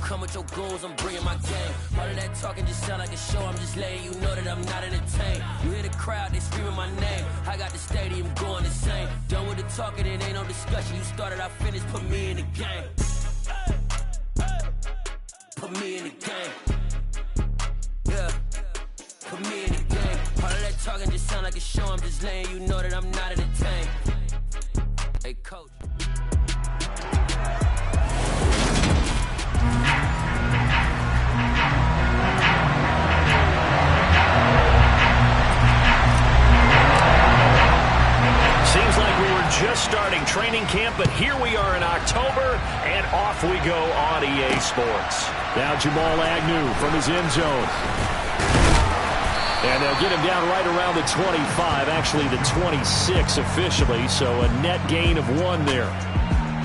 come with your goons, I'm bringing my gang. All of that talking just sound like a show, I'm just letting you know that I'm not entertained. You hear the crowd, they screaming my name. I got the stadium going insane. Done with the talking, it ain't no discussion. You started, I finished, put me in the game. Put me in the game. Yeah, put me in the game. All of that talking just sound like a show, I'm just letting you know that I'm not entertained. Hey, coach. Seems like we were just starting training camp, but here we are in October, and off we go on EA Sports. Now Jamal Agnew from his end zone. And they'll get him down right around the 25, actually the 26 officially, so a net gain of 1 there.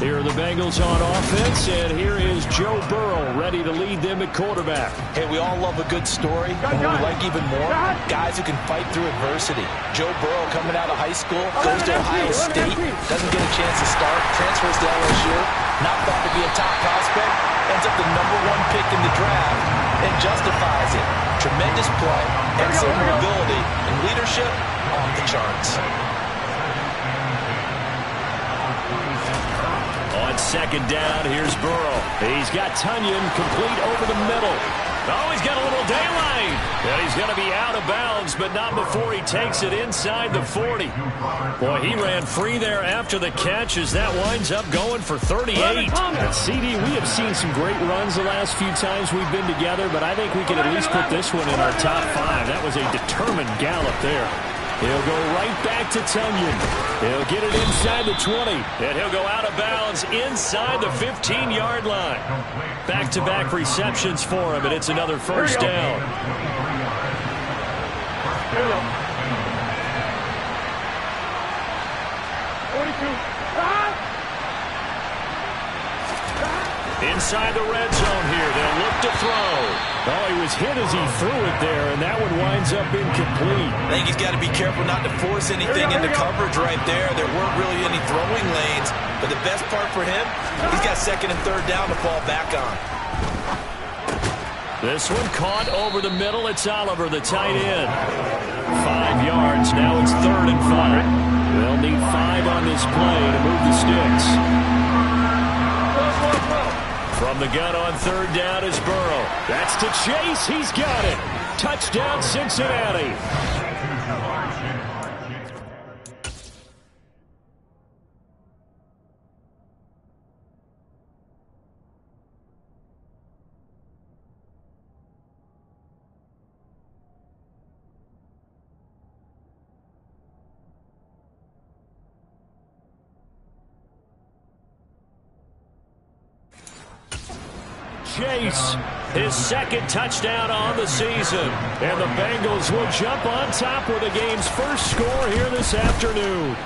Here are the Bengals on offense, and here is Joe Burrow ready to lead them at quarterback. Hey, we all love a good story, but we like even more guys who can fight through adversity. Joe Burrow coming out of high school, goes to Ohio State, doesn't get a chance to start, transfers to LSU, not thought to be a top prospect, ends up the #1 pick in the draft, and justifies it. Tremendous play, excellent mobility, and leadership off the charts. On second down, here's Burrow. He's got Tunyon complete over the middle. Oh, he's got a little daylight. And he's going to be out of bounds, but not before he takes it inside the 40. Boy, he ran free there after the catch as that winds up going for 38. And CD, we have seen some great runs the last few times we've been together, but I think we can at least put this one in our top 5. That was a determined gallop there. He'll go right back to Tunyon. He'll get it inside the 20. And he'll go out of bounds inside the 15-yard line. Back-to-back receptions for him, and it's another first down. Inside the red zone here. They'll look to throw. Oh, he was hit as he threw it there, and that one winds up incomplete. I think he's got to be careful not to force anything into coverage right there. There weren't really any throwing lanes, but the best part for him, he's got second and third down to fall back on. This one caught over the middle. It's Oliver, the tight end. 5 yards. Now it's 3rd and 5. They'll need 5 on this play to move the sticks. From the gun on 3rd down is Burrow. That's to Chase. He's got it. Touchdown, Cincinnati. Chase, his 2nd touchdown on the season. And the Bengals will jump on top with the game's first score here this afternoon.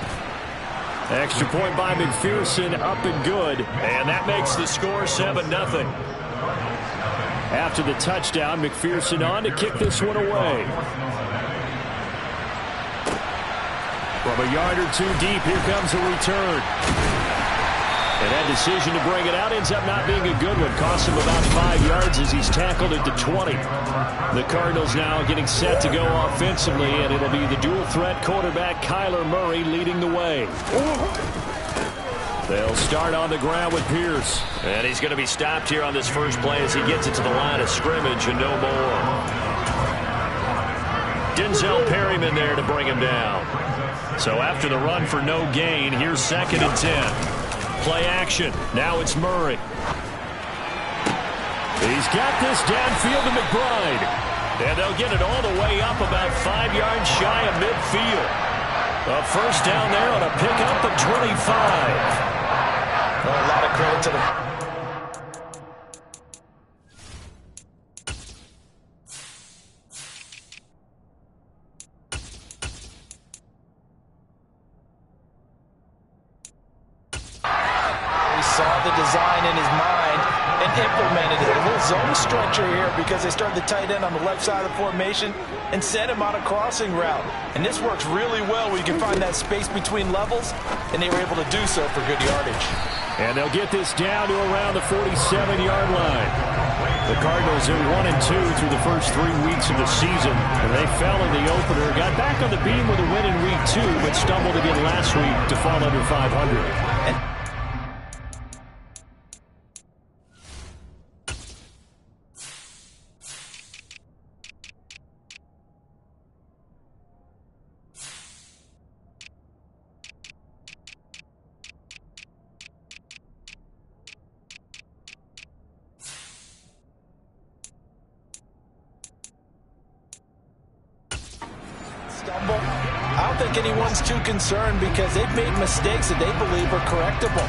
Extra point by McPherson, up and good. And that makes the score 7-0. After the touchdown, McPherson on to kick this one away. From a yard or 2 deep, here comes a return. And that decision to bring it out ends up not being a good one. Costs him about 5 yards as he's tackled at the 20. The Cardinals now getting set to go offensively, and it'll be the dual-threat quarterback Kyler Murray leading the way. They'll start on the ground with Pierce. And he's going to be stopped here on this first play as he gets it to the line of scrimmage and no more. Denzel Perryman there to bring him down. So after the run for no gain, here's 2nd and 10. Play action. Now it's Murray. He's got this downfield to McBride. And they'll get it all the way up about 5 yards shy of midfield. A first down there on a pickup at 25. Well, a lot of credit to them. Saw the design in his mind and implemented it. A little zone structure here because they started the tight end on the left side of the formation and sent him on a crossing route. And this works really well where you can find that space between levels, and they were able to do so for good yardage. And they'll get this down to around the 47-yard line. The Cardinals are 1-2 through the first 3 weeks of the season, and they fell in the opener. Got back on the beam with a win in week 2, but stumbled again last week to fall under 500. I don't think anyone's too concerned because they've made mistakes that they believe are correctable.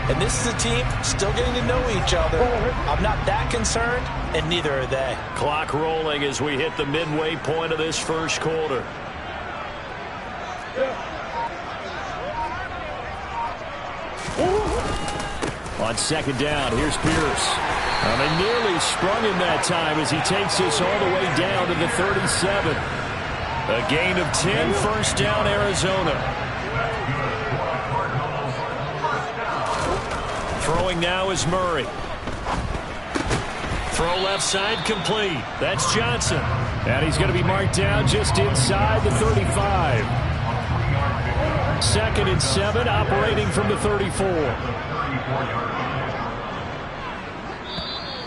And this is a team still getting to know each other. I'm not that concerned, and neither are they. Clock rolling as we hit the midway point of this first quarter. On second down, here's Pierce. They nearly sprung him that time as he takes us all the way down to the 37. A gain of 10, first down, Arizona. Throwing now is Murray. Throw left side, complete. That's Johnson. And he's going to be marked down just inside the 35. 2nd and 7, operating from the 34.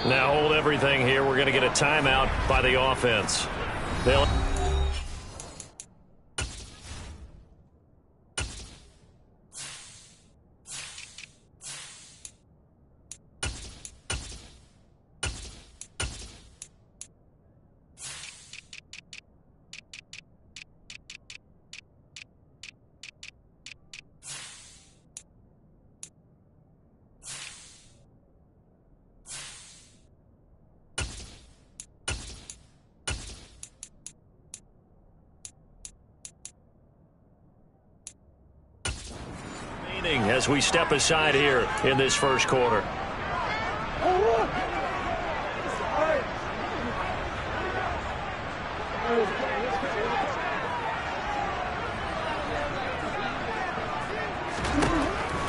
Now hold everything here. We're going to get a timeout by the offense. They'll... as we step aside here in this first quarter.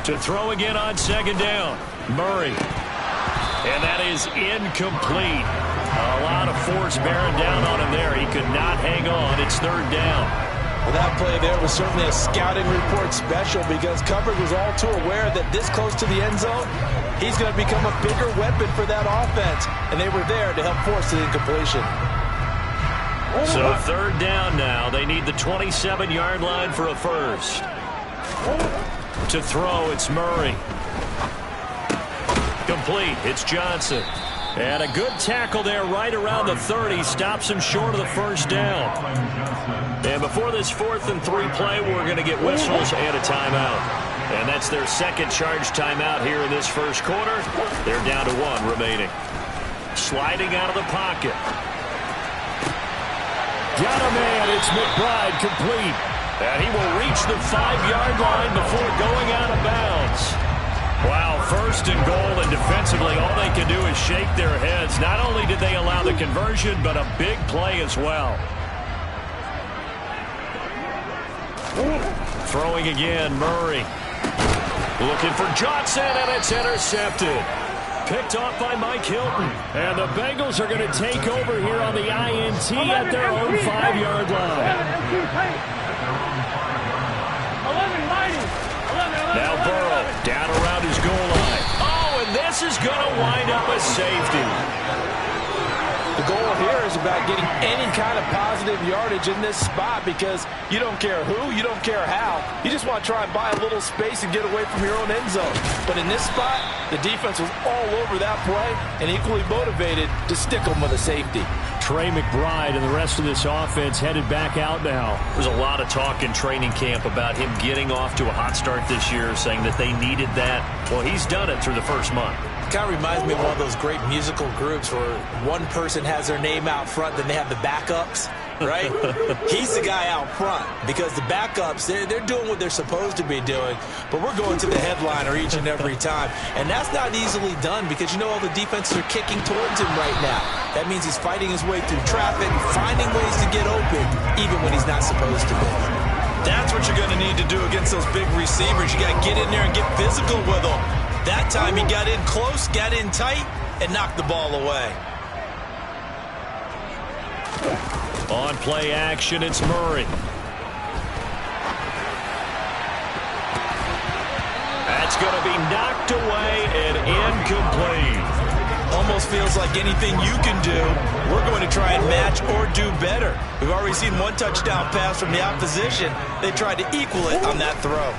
To throw again on second down, Murray. And that is incomplete. A lot of force bearing down on him there. He could not hang on. It's third down. Well, that play there was certainly a scouting report special because coverage was all too aware that this close to the end zone, he's going to become a bigger weapon for that offense. And they were there to help force the incompletion. So third down now. They need the 27-yard line for a first. To throw, it's Murray. Complete. It's Johnson. And a good tackle there right around the 30. Stops him short of the first down. And before this 4th and 3 play, we're going to get whistles and a timeout. And that's their second charge timeout here in this first quarter. They're down to 1 remaining. Sliding out of the pocket. Got a man. It's McBride, complete. And he will reach the 5-yard line before going out of bounds. Wow, 1st and goal, and defensively all they can do is shake their heads. Not only did they allow the conversion, but a big play as well. Throwing again, Murray. Looking for Johnson, and it's intercepted. Picked off by Mike Hilton. And the Bengals are going to take over here on the INT at their own 5-yard line. Now Burrow down around his goal line. Oh, and this is going to wind up a safety. The goal here is about getting any kind of positive yardage in this spot because you don't care who, you don't care how. You just want to try and buy a little space and get away from your own end zone. But in this spot, the defense was all over that play and equally motivated to stick them with a safety. Trey McBride and the rest of this offense headed back out now. There's a lot of talk in training camp about him getting off to a hot start this year, saying that they needed that. Well, he's done it through the first month. It kind of reminds me of one of those great musical groups where one person has their name out front, then they have the backups, right? He's the guy out front because the backups, they're doing what they're supposed to be doing, but we're going to the headliner each and every time. And that's not easily done because, you know, all the defenses are kicking towards him right now. That means he's fighting his way through traffic, finding ways to get open, even when he's not supposed to be. That's what you're going to need to do against those big receivers. You got to get in there and get physical with them. That time he got in close, got in tight, and knocked the ball away. On play action, it's Murray. That's going to be knocked away and incomplete. Almost feels like anything you can do, we're going to try and match or do better. We've already seen one touchdown pass from the opposition. They tried to equal it on that throw.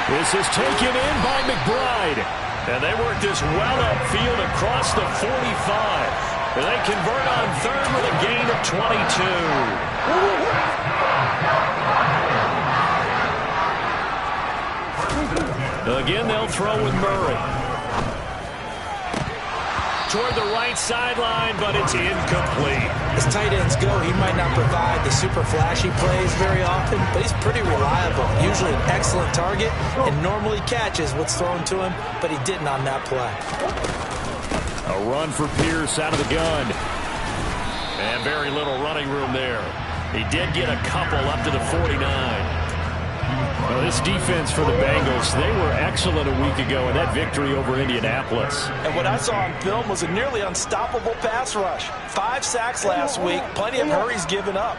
This is taken in by McBride. And they work this well upfield across the 45. And they convert on third with a gain of 22. Again, they'll throw with Murray. Toward the right sideline, but it's incomplete. As tight ends go, he might not provide the super flashy plays very often, but he's pretty reliable. Usually an excellent target and normally catches what's thrown to him, but he didn't on that play. A run for Pierce out of the gun. And very little running room there. He did get a couple up to the 49. Well, this defense for the Bengals, they were excellent a week ago in that victory over Indianapolis. And what I saw on film was a nearly unstoppable pass rush. 5 sacks last week, plenty of hurries given up.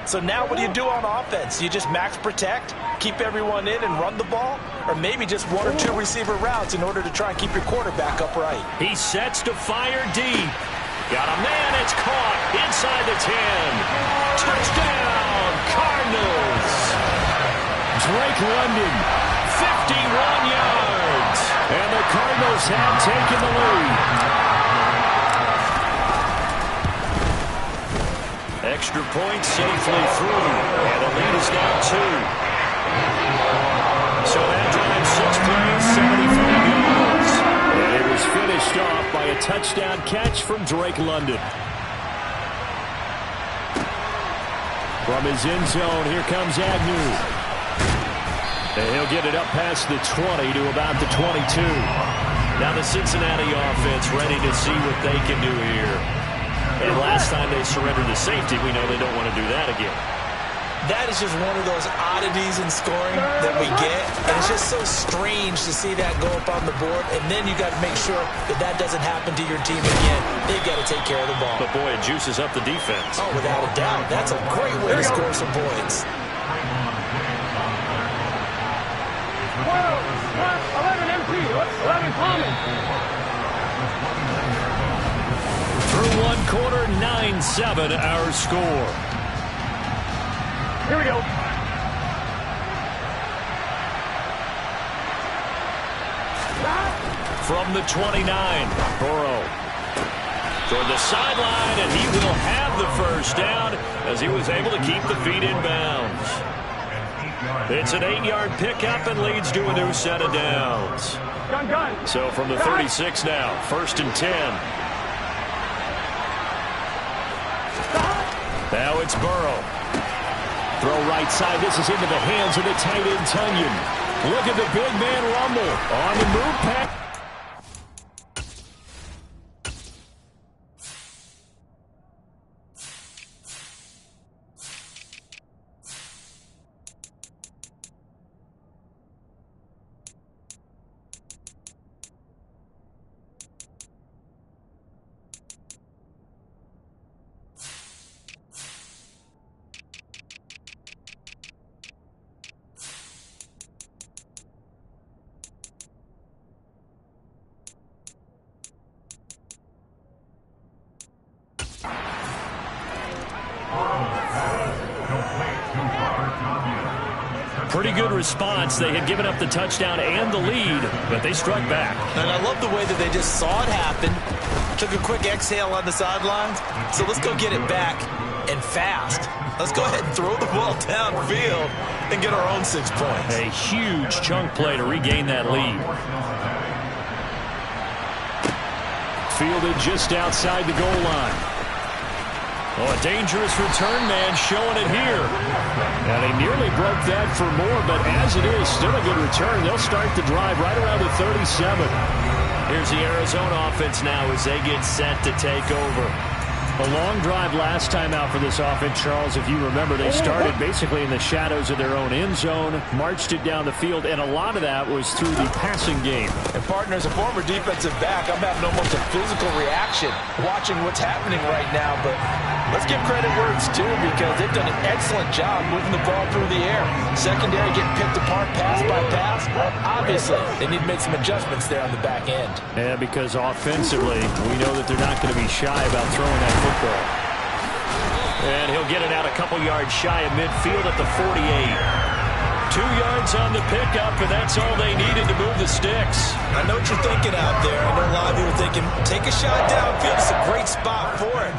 So now what do you do on offense? You just max protect, keep everyone in and run the ball? Or maybe just 1 or 2 receiver routes in order to try and keep your quarterback upright? He sets to fire deep. Got a man, it's caught inside the 10. Touchdown, Cardinals. Drake London, 51 yards. And the Cardinals have taken the lead. Extra point safely through. And the lead is now 2. So that drive 6 plays, 75 yards. And it was finished off by a touchdown catch from Drake London. From his end zone, here comes Agnew. And he'll get it up past the 20 to about the 22. Now the Cincinnati offense ready to see what they can do here. And last time they surrendered to safety, we know they don't want to do that again. That is just one of those oddities in scoring that we get. And it's just so strange to see that go up on the board. And then you got to make sure that that doesn't happen to your team again. They've got to take care of the ball. But boy, it juices up the defense. Oh, without a doubt. That's a great way to score some points. 11 empty, 11 common. Through one quarter, 9-7 our score. Here we go. From the 29, Burrow. Toward the sideline, and he will have the first down as he was able to keep the feet in bounds. It's an 8-yard pickup and leads to a new set of downs. So from the 36 now, 1st and 10. Now it's Burrow. Throw right side. This is into the hands of the tight end, Tunyon. Look at the big man rumble. On the move pass. Pretty good response. They had given up the touchdown and the lead, but they struck back. And I love the way that they just saw it happen, took a quick exhale on the sidelines. So let's go get it back and fast. Let's go ahead and throw the ball downfield and get our own 6 points. A huge chunk play to regain that lead. Fielded just outside the goal line. Oh, a dangerous return man showing it here. And he nearly broke that for more, but as it is, still a good return. They'll start the drive right around the 37. Here's the Arizona offense now as they get set to take over. A long drive last time out for this offense, Charles. If you remember, they started basically in the shadows of their own end zone, marched it down the field, and a lot of that was through the passing game. And partner, as a former defensive back, I'm having almost a physical reaction watching what's happening right now. But let's give credit where it's due, because they've done an excellent job moving the ball through the air. Secondary getting picked apart pass by pass. Obviously, they need to make some adjustments there on the back end. Yeah, because offensively, we know that they're not going to be shy about throwing that football. And he'll get it out a couple yards shy of midfield at the 48. 2 yards on the pickup, and that's all they needed to move the sticks. I know what you're thinking out there. I know a lot of you are thinking, take a shot downfield. It's a great spot for it.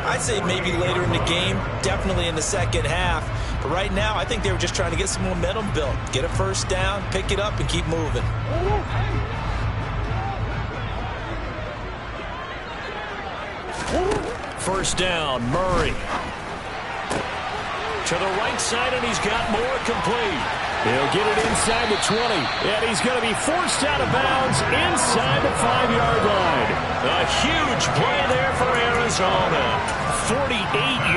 I'd say maybe later in the game, definitely in the second half. But right now, I think they were just trying to get some momentum built. Get a first down, pick it up, and keep moving. First down, Murray. To the right side, and he's got more complete. He'll get it inside the 20, and he's going to be forced out of bounds inside the 5-yard line. A huge play there for Arizona. 48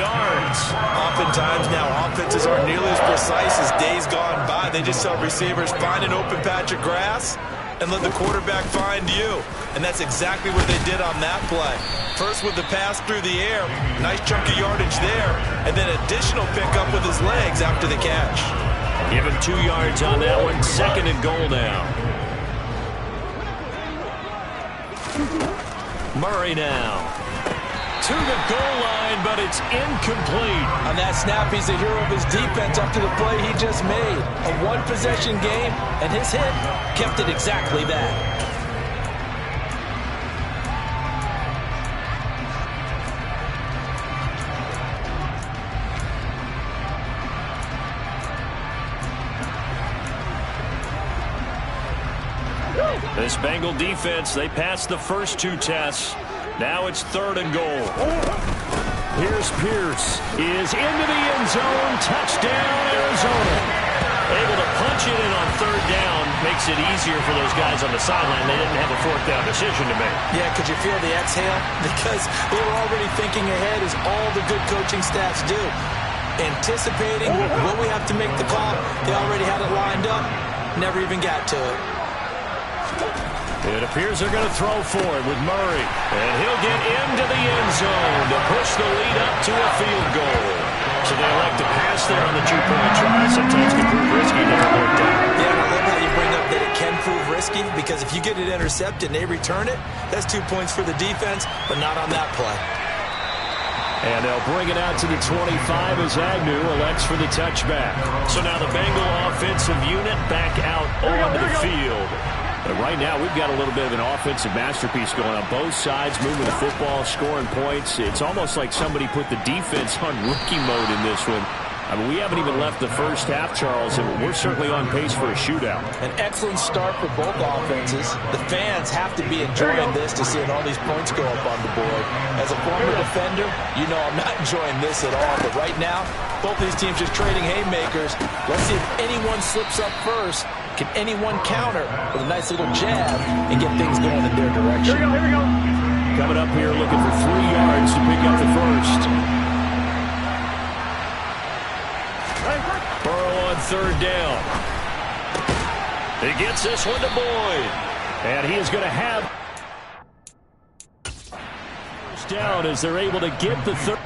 yards. Oftentimes now, offenses aren't nearly as precise as days gone by. They just tell receivers, find an open patch of grass and let the quarterback find you. And that's exactly what they did on that play. First with the pass through the air, nice chunk of yardage there, and then additional pickup with his legs after the catch. Give him 2 yards on that one. Second and goal now. Murray now. To the goal line, but it's incomplete. On that snap, he's the hero of his defense after the play he just made. A one-possession game, and his hit kept it exactly that. This Bengal defense, they passed the first 2 tests. Now it's third and goal. Here's Pierce. Is into the end zone. Touchdown, Arizona. Able to punch it in on third down. Makes it easier for those guys on the sideline. They didn't have a fourth down decision to make. Yeah, could you feel the exhale? Because they were already thinking ahead, as all the good coaching staffs do. Anticipating what we have to make the call. They already had it lined up. Never even got to it. It appears they're going to throw for it with Murray. And he'll get into the end zone to push the lead up to a field goal. So they elect to pass there on the 2-point try. Sometimes can prove risky. Never worked out. Yeah, and I love how you bring up that it can prove risky, because if you get it intercepted and they return it, that's 2 points for the defense, but not on that play. And they'll bring it out to the 25 as Agnew elects for the touchback. So now the Bengal offensive unit back out onto the field. But right now, we've got a little bit of an offensive masterpiece going on. Both sides moving the football, scoring points. It's almost like somebody put the defense on rookie mode in this one. I mean, we haven't even left the first half, Charles, and we're certainly on pace for a shootout. An excellent start for both offenses. The fans have to be enjoying this to seeing all these points go up on the board. As a former defender, you know I'm not enjoying this at all. But right now, both these teams just trading haymakers. Let's see if anyone slips up first. Can anyone counter with a nice little jab and get things going in their direction? Here we go. Coming up here looking for 3 yards to pick up the first. Burrow on third down. He gets this one to Boyd. And he is going to have first down as they're able to get the third.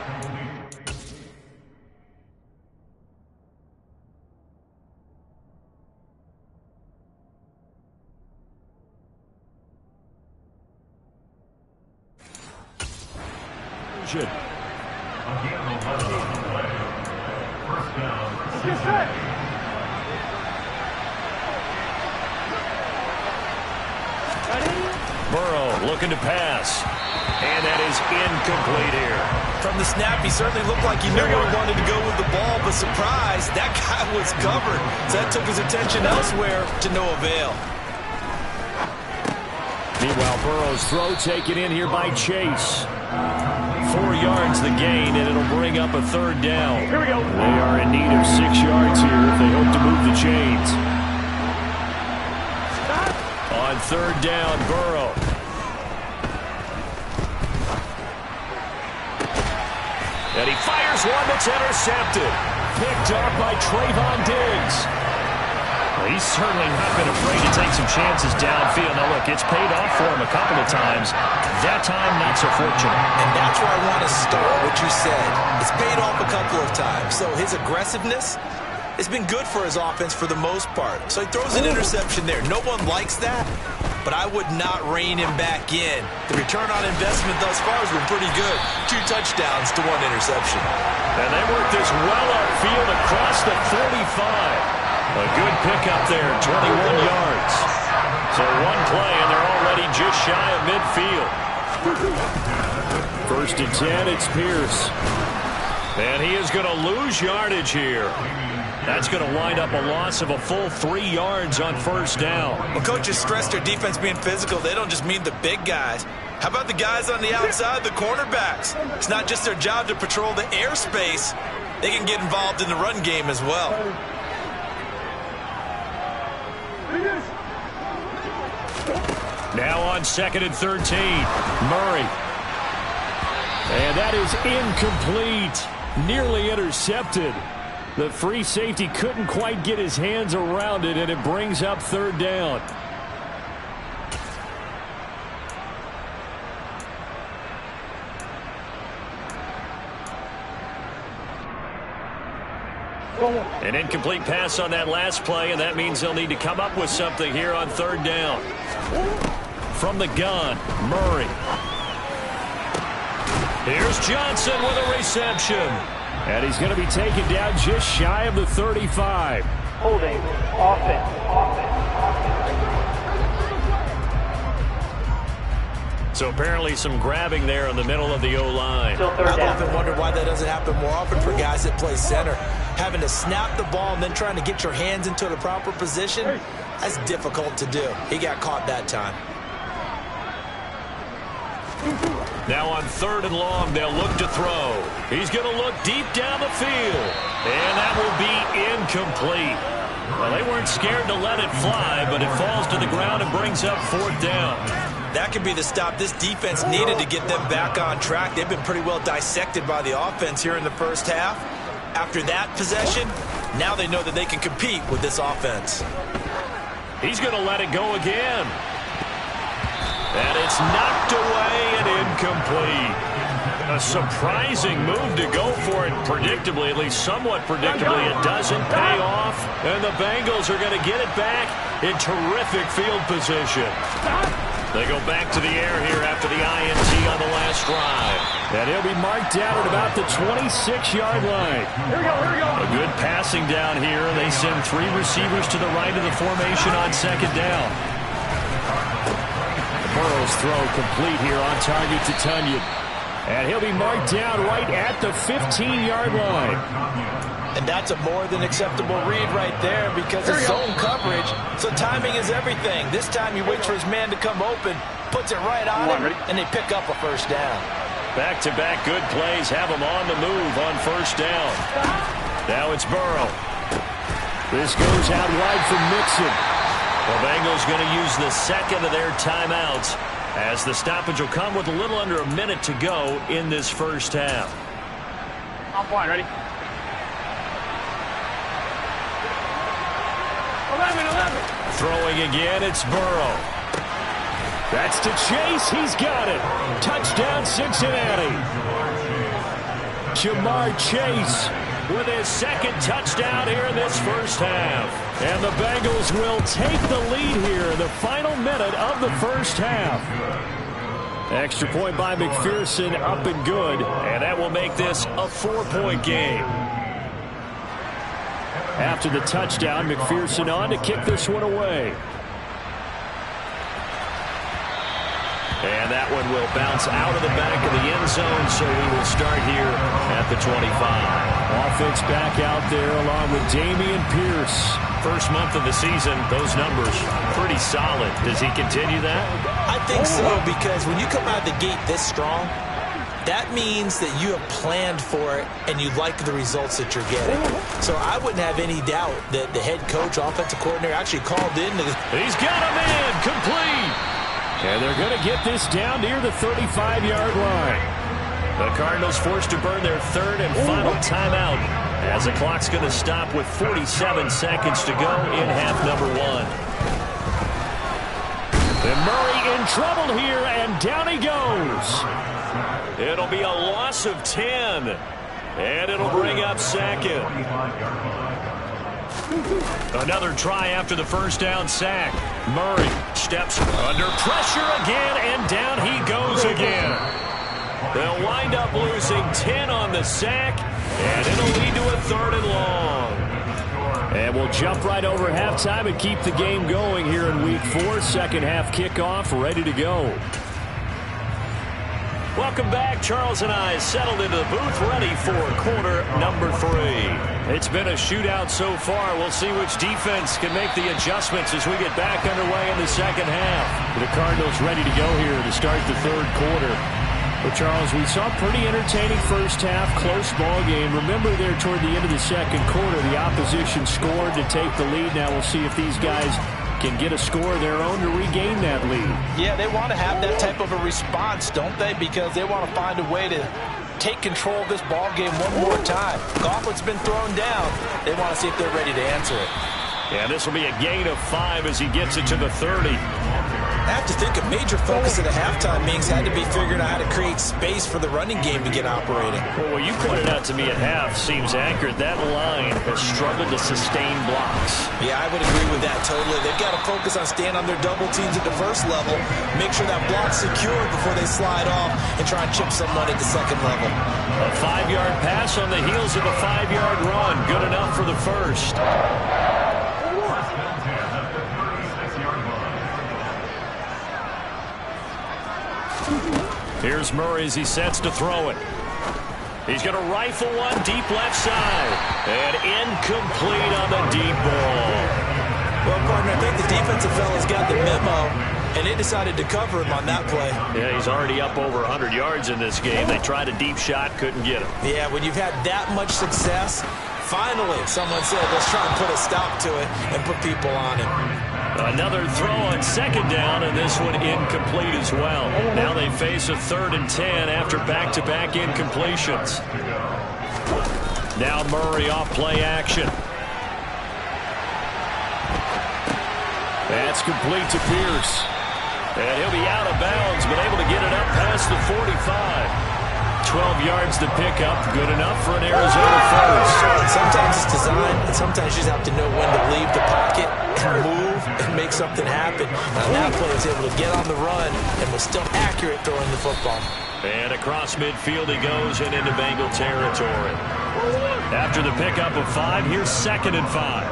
Burrow looking to pass. And that is incomplete here. From the snap, he certainly looked like he knew where he wanted to go with the ball, but surprise, that guy was covered. So that took his attention elsewhere to no avail. Meanwhile, Burrow's throw taken in here by Chase. 4 yards the gain, and it'll bring up a third down. Here we go. They are in need of 6 yards here if they hope to move the chains. On third down, Burrow. And he fires one that's intercepted. Picked off by Trayvon Diggs. Well, he's certainly not been afraid to take some chances downfield. Now, look, it's paid off for him a couple of times. That time, not so fortunate. And that's where I want to start, what you said. It's paid off a couple of times. So his aggressiveness has been good for his offense for the most part. So he throws an interception there. No one likes that, but I would not rein him back in. The return on investment thus far has been pretty good. 2 touchdowns to 1 interception. And they work this well upfield across the 45. A good pickup there, 21 yards. So 1 play, and they're already just shy of midfield. 1st and 10, it's Pierce. And he is going to lose yardage here. That's going to wind up a loss of a full 3 yards on 1st down. Well, coaches stress their defense being physical. They don't just mean the big guys. How about the guys on the outside, the cornerbacks? It's not just their job to patrol the airspace. They can get involved in the run game as well. Now on 2nd and 13, Murray. And that is incomplete. Nearly intercepted. The free safety couldn't quite get his hands around it, and it brings up 3rd down. An incomplete pass on that last play, and that means they'll need to come up with something here on 3rd down. From the gun, Murray. Here's Johnson with a reception. And he's going to be taken down just shy of the 35. Holding. Offense. So apparently some grabbing there in the middle of the O-line. I've often wondered why that doesn't happen more often for guys that play center. Having to snap the ball and then trying to get your hands into the proper position, that's difficult to do. He got caught that time. Now on 3rd and long, they'll look to throw. He's going to look deep down the field. And that will be incomplete. Well, they weren't scared to let it fly, but it falls to the ground and brings up 4th down. That could be the stop this defense needed to get them back on track. They've been pretty well dissected by the offense here in the 1st half. After that possession, now they know that they can compete with this offense. He's going to let it go again. And it's knocked away and incomplete. A surprising move to go for it predictably, at least somewhat predictably. It doesn't pay off, and the Bengals are going to get it back in terrific field position. They go back to the air here after the INT on the last drive. And he'll be marked down at about the 26-yard line. Here we go. A good passing down here. They send 3 receivers to the right of the formation on 2nd down. Burrow's throw complete here on target to Tunyon. And he'll be marked down right at the 15-yard line. And that's a more than acceptable read right there because of zone coverage. So timing is everything. This time he waits for his man to come open, puts it right on him, and they pick up a 1st down. Back-to-back good plays have him on the move on 1st down. Now it's Burrow. This goes out wide for Mixon. The Bengals going to use the 2nd of their timeouts as the stoppage will come with a little under a minute to go in this 1st half. On point, ready? 11. Throwing again, it's Burrow. That's to Chase. He's got it. Touchdown, Cincinnati. Jamar Chase with his 2nd touchdown here in this 1st half. And the Bengals will take the lead here in the final minute of the 1st half. Extra point by McPherson, up and good. And that will make this a 4-point game. After the touchdown, McPherson on to kick this one away. And that one will bounce out of the back of the end zone, so we will start here at the 25. Offense back out there along with Dameon Pierce. First month of the season, those numbers pretty solid. Does he continue that? I think so, because when you come out of the gate this strong, that means that you have planned for it and you like the results that you're getting. So I wouldn't have any doubt that the head coach, offensive coordinator, actually called in. He's got him in, complete. And they're going to get this down near the 35-yard line. The Cardinals forced to burn their third and final timeout as the clock's going to stop with 47 seconds to go in half number one. And Murray in trouble here, and down he goes. It'll be a loss of 10, and it'll bring up second. Another try after the first down sack. Murray steps under pressure again, and down he goes again. They'll wind up losing 10 on the sack, and it'll lead to a third and long. And we'll jump right over halftime and keep the game going here in Week 4. Second half kickoff ready to go. Welcome back. Charles and I settled into the booth ready for quarter number 3. It's been a shootout so far. We'll see which defense can make the adjustments as we get back underway in the second half. The Cardinals ready to go here to start the third quarter. Well, Charles, we saw a pretty entertaining first half, close ball game. Remember there toward the end of the second quarter, the opposition scored to take the lead. Now we'll see if these guys can get a score of their own to regain that lead. Yeah, they want to have that type of a response, don't they? Because they want to find a way to take control of this ball game one more time. Gauntlet's been thrown down. They want to see if they're ready to answer it. Yeah, this will be a gain of 5 as he gets it to the 30. I have to think a major focus of the halftime meetings had to be figuring out how to create space for the running game to get operating. Well, what you pointed out to me at half seems accurate. That line has struggled to sustain blocks. Yeah, I would agree with that totally. They've got to focus on staying on their double teams at the first level, make sure that block's secure before they slide off and try and chip someone at the second level. A 5-yard pass on the heels of a 5-yard run. Good enough for the first. Here's Murray as he sets to throw it. He's going to rifle one deep left side. And incomplete on the deep ball. Well, partner, I think the defensive fellas got the memo, and they decided to cover him on that play. Yeah, he's already up over 100 yards in this game. They tried a deep shot, couldn't get him. Yeah, when you've had that much success, finally someone said, let's try and put a stop to it and put people on him. Another throw on second down, and this one incomplete as well. Now they face a 3rd and 10 after back-to-back incompletions. Now Murray off play action. That's complete to Pierce. And he'll be out of bounds, but able to get it up past the 45. 12 yards to pick up, good enough for an Arizona first. Sometimes it's design, and sometimes you just have to know when to leave the pocket and move and make something happen. Now that player was able to get on the run and was still accurate throwing the football. And across midfield he goes and into Bengal territory. After the pickup of 5, here's 2nd and 5.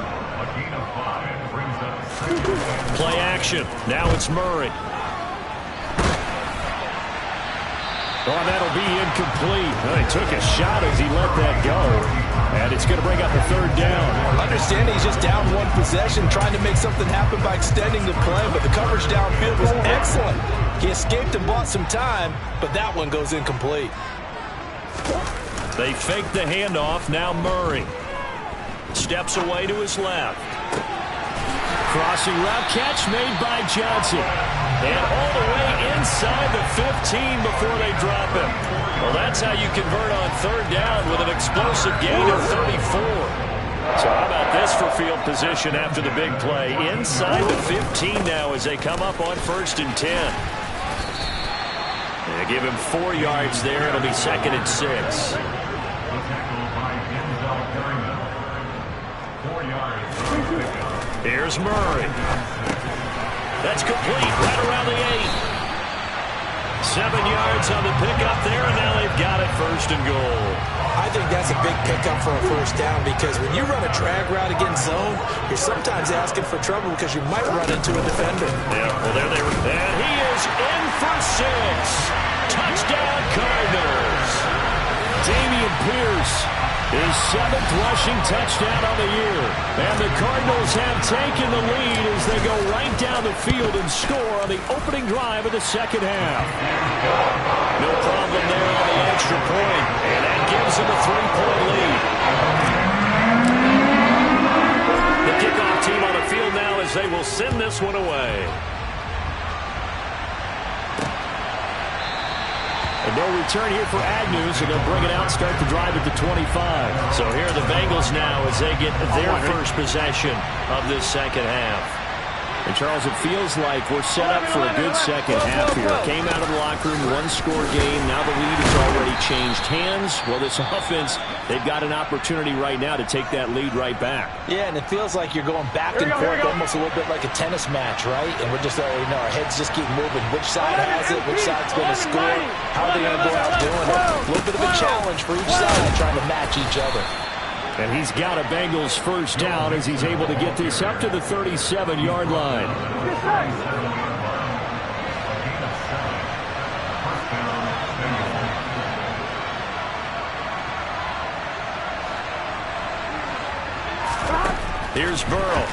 Play action. Now it's Murray. Oh, that'll be incomplete. Well, he took a shot as he let that go. And it's going to bring up a 3rd down. Understanding he's just down one possession, trying to make something happen by extending the play, but the coverage downfield was excellent. He escaped and bought some time, but that one goes incomplete. They fake the handoff. Now Murray steps away to his left. Crossing route catch made by Johnson. And all the way inside the 15 before they drop him. Well, that's how you convert on 3rd down with an explosive gain of 34. So how about this for field position after the big play? Inside the 15 now as they come up on 1st and 10. They give him 4 yards there. It'll be 2nd and 6. Here's Murray. That's complete right around the 8. 7 yards on the pickup there, and now they've got it 1st and goal. I think that's a big pickup for a 1st down because when you run a drag route against zone, you're sometimes asking for trouble because you might run into a defender. Yeah, well, there they were. And he is in for 6. Touchdown, Cardinals. Dameon Pierce, his 7th rushing touchdown on the year. And the Cardinals have taken the lead as they go right down the field and score on the opening drive of the second half. No problem there on the extra point, and that gives them a 3-point lead. The kickoff team on the field now as they will send this one away. And no return here for Agnew, so they'll bring it out, start the drive at the 25. So here are the Bengals now as they get their first possession of this second half. And, Charles, it feels like we're set up for a good second half here. Came out of the locker room, one-score game. Now the lead has already changed hands. Well, this offense, they've got an opportunity right now to take that lead right back. Yeah, and it feels like you're going back and forth almost a little bit like a tennis match, right? And we're just already know our heads just keep moving. Which side has it? Which side's going to score? How are they going to go out doing it? A little bit of a challenge for each side trying to match each other. And he's got a Bengals first down as he's able to get this up to the 37-yard line. Here's Burrow.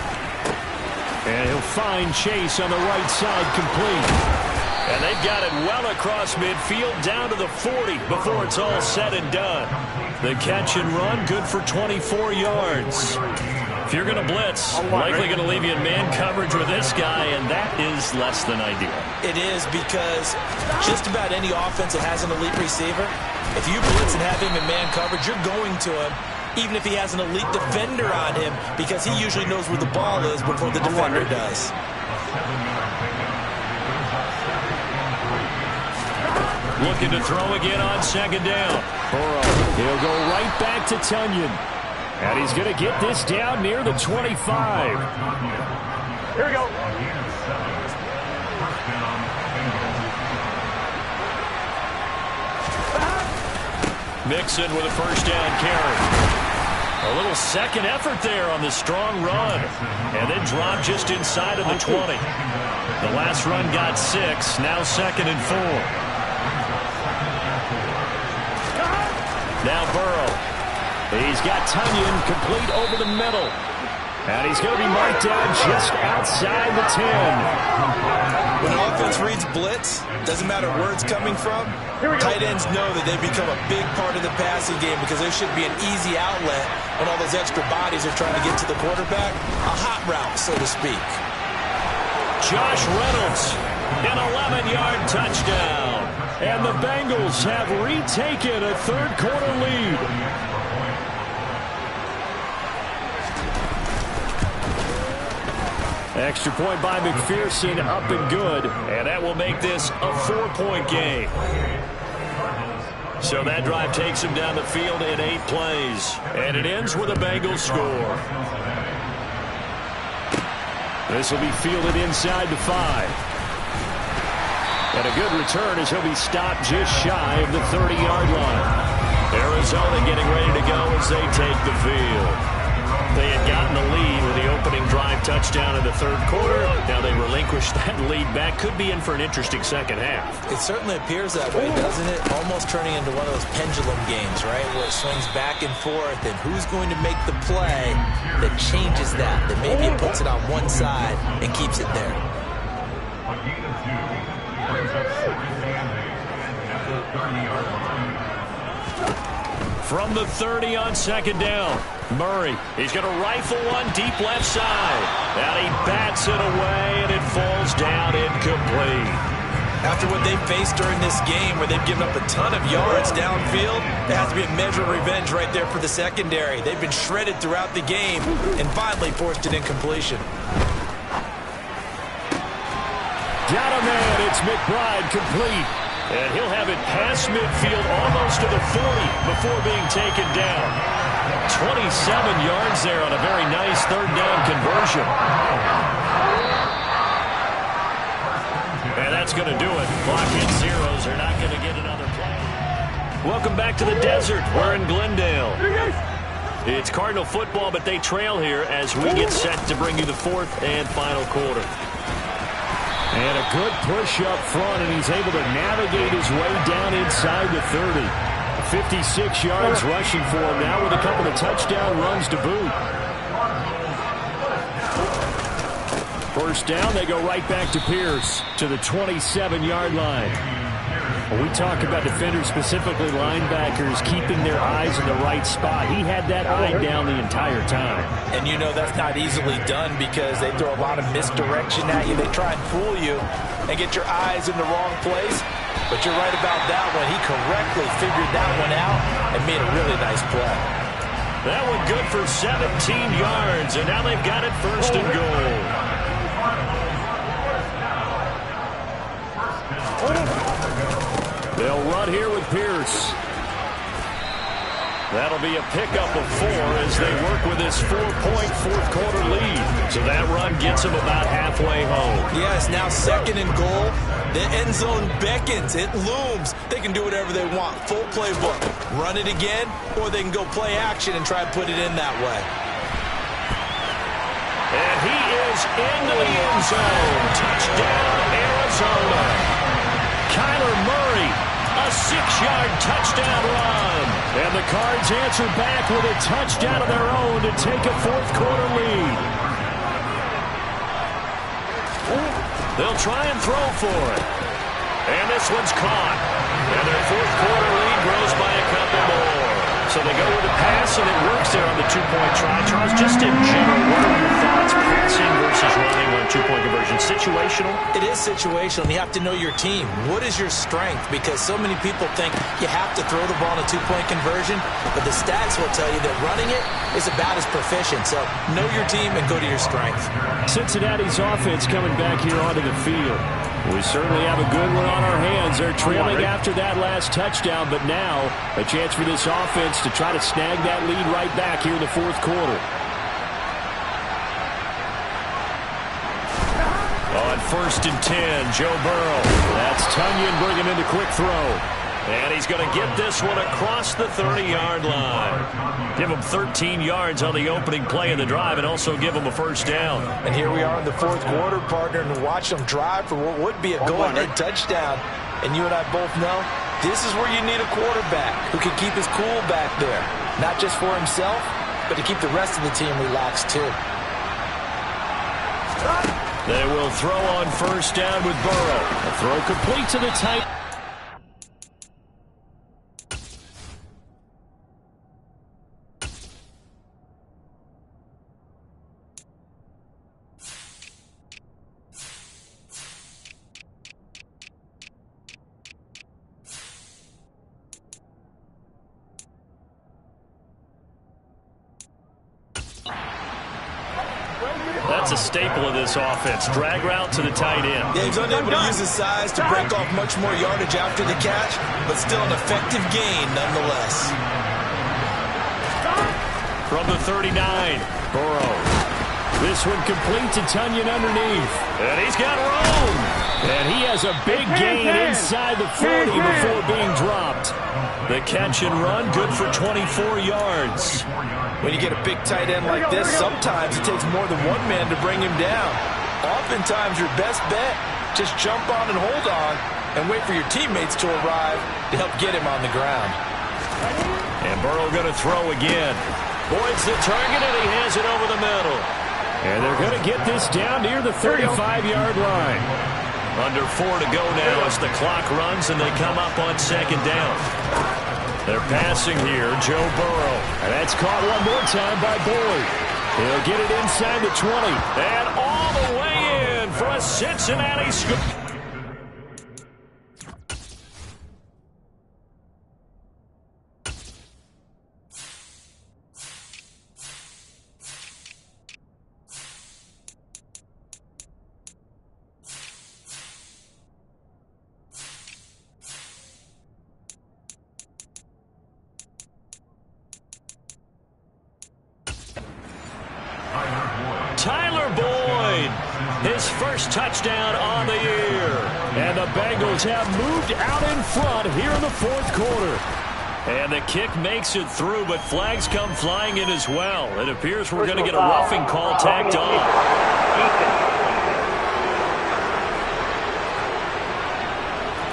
And he'll find Chase on the right side, complete. And they've got it well across midfield down to the 40 before it's all said and done. The catch and run, good for 24 yards. If you're going to blitz, likely going to leave you in man coverage with this guy, and that is less than ideal. It is, because just about any offense that has an elite receiver, if you blitz and have him in man coverage, you're going to him, even if he has an elite defender on him, because he usually knows where the ball is before the defender does. Looking to throw again on second down. Burrow, he'll go right back to Tunyon. And he's going to get this down near the 25. Here we go. Mixon with a first down carry. A little second effort there on the strong run. And then dropped just inside of the 20. The last run got 6. Now second and 4. Now Burrow. He's got Tunyon complete over the middle. And he's going to be marked down just outside the 10. When an offense reads blitz, doesn't matter where it's coming from, tight ends know that they become a big part of the passing game because there should be an easy outlet when all those extra bodies are trying to get to the quarterback. A hot route, so to speak. Josh Reynolds, an 11-yard touchdown. And the Bengals have retaken a third-quarter lead. Extra point by McPherson, up and good. And that will make this a 4-point game. So that drive takes him down the field in 8 plays. And it ends with a Bengals score. This will be fielded inside the 5. And a good return as he'll be stopped just shy of the 30-yard line. Arizona getting ready to go as they take the field. They had gotten the lead with the opening drive touchdown in the third quarter. Now they relinquished that lead back. Could be in for an interesting second half. It certainly appears that way, doesn't it? Almost turning into one of those pendulum games, right? Where it swings back and forth, and who's going to make the play that changes that? That maybe it puts it on one side and keeps it there. From the 30 on second down, Murray. He's going to rifle one deep left side. And he bats it away, and it falls down incomplete. After what they've faced during this game, where they've given up a ton of yards downfield, there has to be a measure of revenge right there for the secondary. They've been shredded throughout the game and finally forced an incompletion. Got a man. It's McBride complete. And he'll have it past midfield almost to the 40 before being taken down. 27 yards there on a very nice third down conversion. And that's going to do it. Clock hits zeros. They're not going to get another play. Welcome back to the desert. We're in Glendale. It's Cardinal football, but they trail here as we get set to bring you the fourth and final quarter. And a good push up front, and he's able to navigate his way down inside the 30. 56 yards rushing for him now with a couple of touchdown runs to boot. First down, they go right back to Pierce to the 27-yard line. When we talk about defenders, specifically linebackers, keeping their eyes in the right spot, he had that eye down the entire time. And you know that's not easily done because they throw a lot of misdirection at you. They try and fool you and get your eyes in the wrong place. But you're right about that one. He correctly figured that one out and made a really nice play. That one good for 17 yards, and now they've got it first and goal. They'll run here with Pierce. That'll be a pickup of 4 as they work with this 4-point fourth-quarter lead. So that run gets them about halfway home. Yes, now second and goal. The end zone beckons. It looms. They can do whatever they want. Full playbook. Run it again, or they can go play action and try to put it in that way. And he is into the end zone. Touchdown, Arizona. Kyler Murray, a 6-yard touchdown run. And the Cards answer back with a touchdown of their own to take a fourth-quarter lead. They'll try and throw for it. And this one's caught. And their fourth-quarter lead grows by a couple more. So they go with a pass, and it works there on the two-point try. Charles, just in general, what are your thoughts, passing versus running on two-point conversion? Situational? It is situational. You have to know your team. What is your strength? Because so many people think you have to throw the ball in a two-point conversion, but the stats will tell you that running it is about as proficient. So know your team and go to your strength. Cincinnati's offense coming back here onto the field. We certainly have a good one on our hands. They're trailing after that last touchdown, but now a chance for this offense to try to snag that lead right back here in the fourth quarter. On 1st and 10, Joe Burrow. That's Tunyon bringing him into quick throw. And he's going to get this one across the 30-yard line. Give him 13 yards on the opening play of the drive and also give him a first down. And here we are in the fourth quarter, partner, and watch them drive for what would be a go-ahead touchdown. And you and I both know this is where you need a quarterback who can keep his cool back there. Not just for himself, but to keep the rest of the team relaxed too. They will throw on first down with Burrow. A throw complete to the tight. That's a staple of this offense. Drag route to the tight end. Yeah, he's unable to use his size to break off much more yardage after the catch, but still an effective gain nonetheless. From the 39, Burrow. This one complete to Tunyon underneath. And he's got room. And he has a big gain inside the 40 before being dropped. The catch and run, good for 24 yards. When you get a big tight end like this, sometimes it takes more than one man to bring him down. Oftentimes, your best bet, just jump on and hold on and wait for your teammates to arrive to help get him on the ground. And Burrow going to throw again. Boyd's the target, and he hands it over the middle. And they're going to get this down near the 35-yard line. Under 4 to go now as the clock runs and they come up on second down. They're passing here, Joe Burrow. And that's caught one more time by Boyd. He'll get it inside the 20. And all the way in for a Cincinnati score. Tyler Boyd, his first touchdown on the year. And the Bengals have moved out in front here in the fourth quarter. And the kick makes it through, but flags come flying in as well. It appears we're going to get a roughing call tacked on.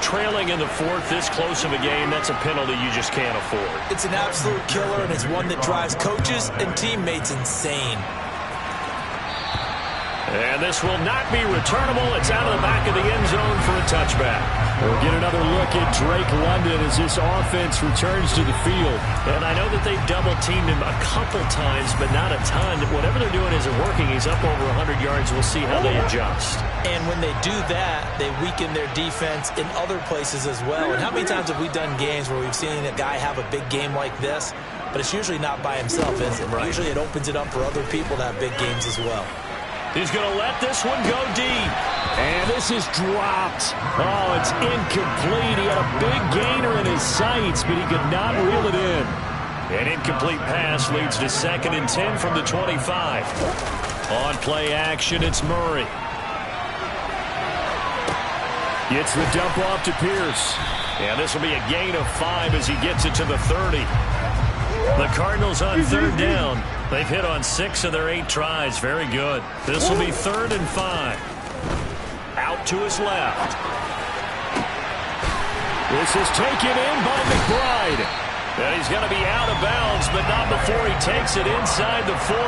Trailing in the fourth, this close of a game, that's a penalty you just can't afford. It's an absolute killer, and it's one that drives coaches and teammates insane. And this will not be returnable. It's out of the back of the end zone for a touchback. We'll get another look at Drake London as this offense returns to the field. And I know that they've double-teamed him a couple times, but not a ton. Whatever they're doing isn't working. He's up over 100 yards. We'll see how they adjust. And when they do that, they weaken their defense in other places as well. And how many times have we done games where we've seen a guy have a big game like this, but it's usually not by himself, is it? Right. Usually it opens it up for other people to have big games as well. He's going to let this one go deep. And this is dropped. Oh, it's incomplete. He had a big gainer in his sights, but he could not reel it in. An incomplete pass leads to 2nd and 10 from the 25. On play action, it's Murray. Gets the dump off to Pierce. And this will be a gain of 5 as he gets it to the 30. The Cardinals on 3rd down. They've hit on 6 of their 8 tries. Very good. This will be 3rd and 5. Out to his left. This is taken in by McBride. And he's going to be out of bounds, but not before he takes it inside the 40.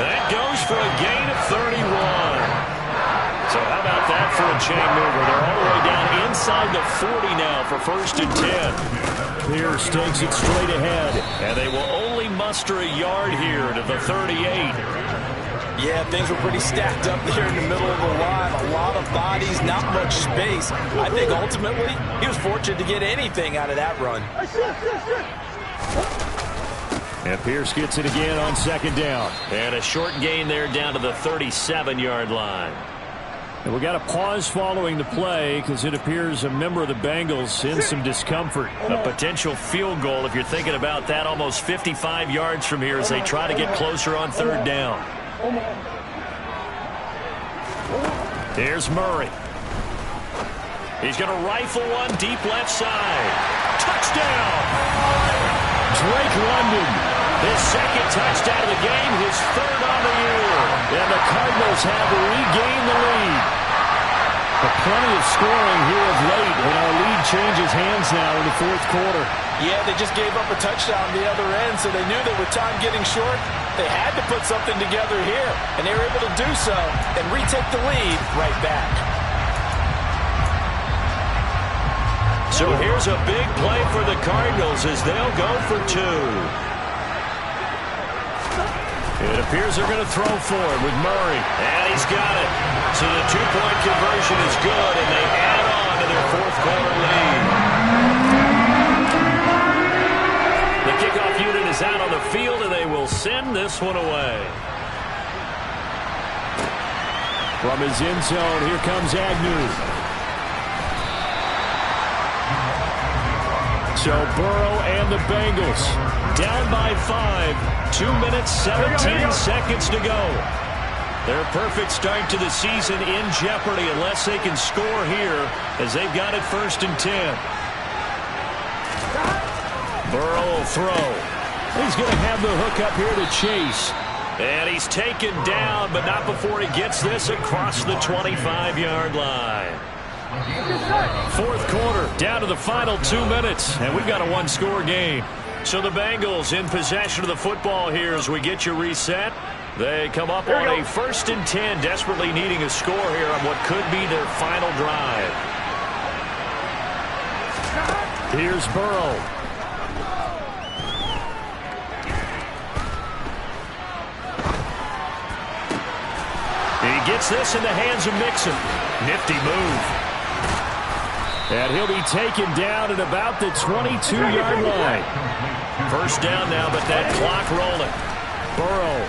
That goes for a gain of 31. So how about that for a chain mover? They're all the way down inside the 40 now for 1st and 10. Pierce takes it straight ahead, and they will only muster a yard here to the 38. Yeah, things were pretty stacked up there in the middle of the line. A lot of bodies, not much space. I think ultimately he was fortunate to get anything out of that run. And Pierce gets it again on 2nd down. And a short gain there down to the 37-yard line. And we got a pause following the play because it appears a member of the Bengals in some discomfort. A potential field goal, if you're thinking about that, almost 55 yards from here as they try to get closer on 3rd down. Here's Murray. He's going to rifle one deep left side. Touchdown! Drake London. His 2nd touchdown of the game, his 3rd on the year. And the Cardinals have regained the lead. But plenty of scoring here of late, and our lead changes hands now in the 4th quarter. Yeah, they just gave up a touchdown the other end, so they knew that with time getting short, they had to put something together here. And they were able to do so and retake the lead right back. So here's a big play for the Cardinals as they'll go for 2. It appears they're going to throw for it with Murray. And he's got it. So the 2-point conversion is good, and they add on to their 4th quarter lead. The kickoff unit is out on the field, and they will send this one away. From his end zone, here comes Agnew. So Burrow and the Bengals down by 5. 2 minutes, 17 seconds to go. Their perfect start to the season in jeopardy unless they can score here as they've got it 1st and 10. Burrow will throw. He's going to have the hook up here to Chase. And he's taken down, but not before he gets this across the 25-yard line. 4th quarter, down to the final 2 minutes, and we've got a 1-score game. So the Bengals in possession of the football here as we get you reset. They come up on a 1st and 10, desperately needing a score here on what could be their final drive. Here's Burrow. He gets this in the hands of Mixon. Nifty move. And he'll be taken down at about the 22-yard line. 1st down now, but that clock rolling. Burrow.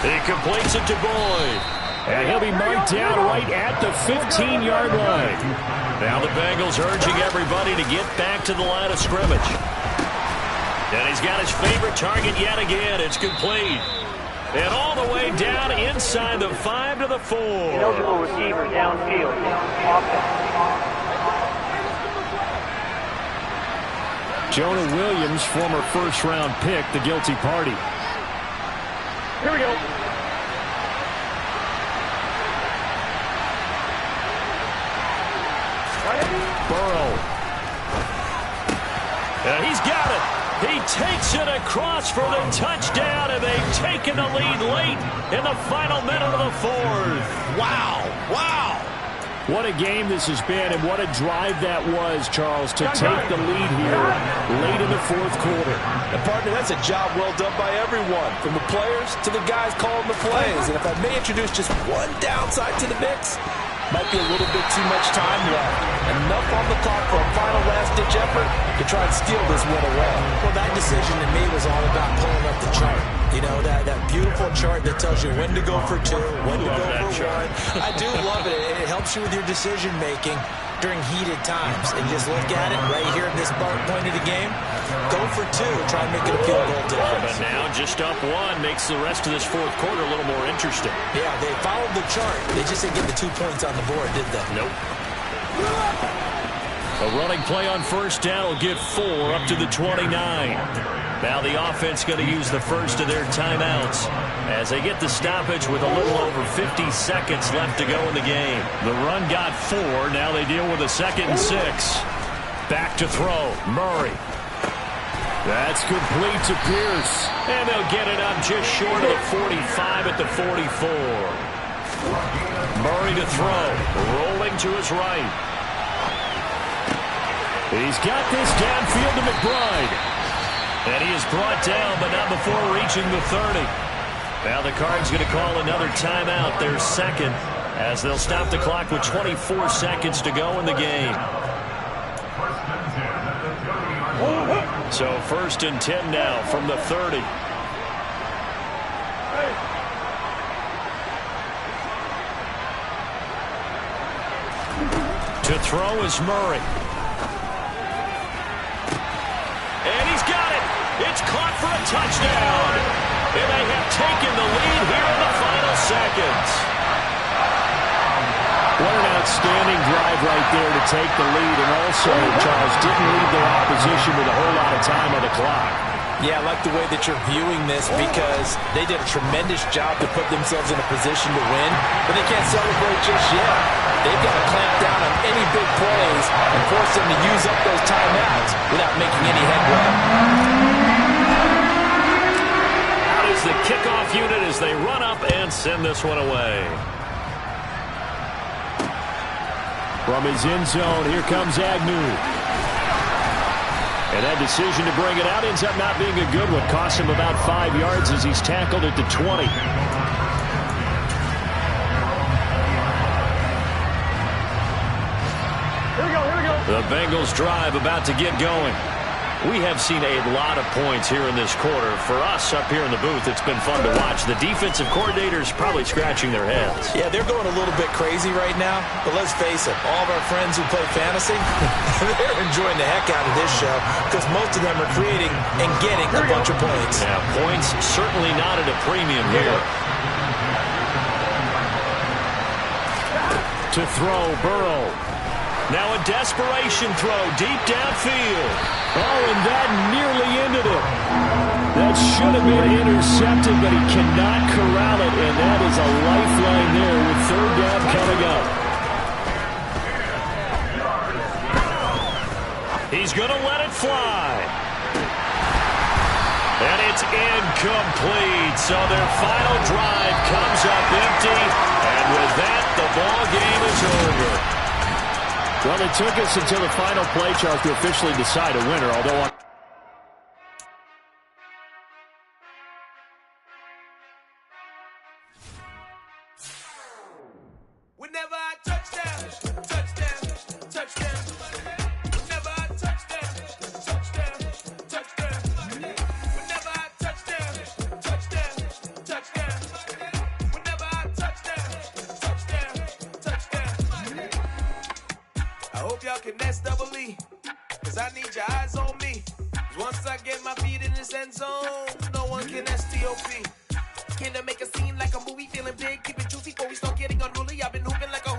He completes it to Boyd. And he'll be marked down right at the 15-yard line. Now the Bengals urging everybody to get back to the line of scrimmage. And he's got his favorite target yet again. It's complete. And all the way down inside the 5 to the 4. Eligible receiver downfield. Jonah Williams, former 1st-round pick, the guilty party. Here we go. Burrow. And he's got it. He takes it across for the touchdown, and they've taken the lead late in the final minute of the 4th. Wow. Wow. What a game this has been, and what a drive that was, Charles, to take the lead here late in the fourth quarter. And, partner, that's a job well done by everyone, from the players to the guys calling the plays. And if I may introduce just one downside to the mix, might be a little bit too much time left. Enough on the clock for a final last-ditch effort to try and steal this win away. Well, that decision to me was all about pulling up the chart. You know, that beautiful chart that tells you when to go for 2, when to go for 1. I do love it. It helps you with your decision-making during heated times. And just look at it right here at this point of the game. Go for 2. Try and make it a field goal difference. But now just up 1 makes the rest of this fourth quarter a little more interesting. Yeah, they followed the chart. They just didn't get the 2 points on the board, did they? Nope. A running play on first down will get 4 up to the 29. Now the offense going to use the first of their timeouts as they get the stoppage with a little over 50 seconds left to go in the game. The run got 4. Now they deal with a 2nd and 6. Back to throw. Murray. That's complete to Pierce. And they'll get it up just short of the 45 at the 44. Murray to throw. Rolling to his right. He's got this downfield to McBride. And he is brought down, but not before reaching the 30. Now the Cards going to call another timeout, their second, as they'll stop the clock with 24 seconds to go in the game. So 1st and 10 now from the 30. To throw is Murray. And he's got it. It's caught for a touchdown. And they have taken the lead here in the final seconds. What an outstanding drive right there to take the lead. And also, Charles, didn't leave their opposition with a whole lot of time on the clock. Yeah, I like the way that you're viewing this because they did a tremendous job to put themselves in a position to win, but they can't celebrate just yet. They've got to clamp down on any big plays and force them to use up those timeouts without making any headway. Out is the kickoff unit as they run up and send this one away. From his end zone, here comes Agnew. And that decision to bring it out ends up not being a good one. Costs him about 5 yards as he's tackled at the 20. The Bengals drive about to get going. We have seen a lot of points here in this quarter. For us up here in the booth, it's been fun to watch. The defensive coordinators probably scratching their heads. Yeah, they're going a little bit crazy right now. But let's face it, all of our friends who play fantasy, they're enjoying the heck out of this show because most of them are creating and getting a bunch of points. Yeah, points certainly not at a premium here. To throw, Burrow. Now a desperation throw deep downfield. Oh, and that nearly ended it. That should have been intercepted, but he cannot corral it, and that is a lifeline there with 3rd down coming up. He's going to let it fly. And it's incomplete. So their final drive comes up empty, and with that, the ball game is over. Well, it took us until the final play, Charles, to officially decide a winner, although whenever I touchdown, touchdown, touchdown. Whenever I touchdown, touchdown, touchdown. Whenever I touchdown, touchdown, touchdown. Whenever I touchdown, touchdown. I hope y'all can S-double-E, cause I need your eyes on me. Once I get my feet in this end zone, no one can S-T-O-P. Can I make a scene like a movie, feeling big, keep it juicy before we start getting unruly. I've been hooping like a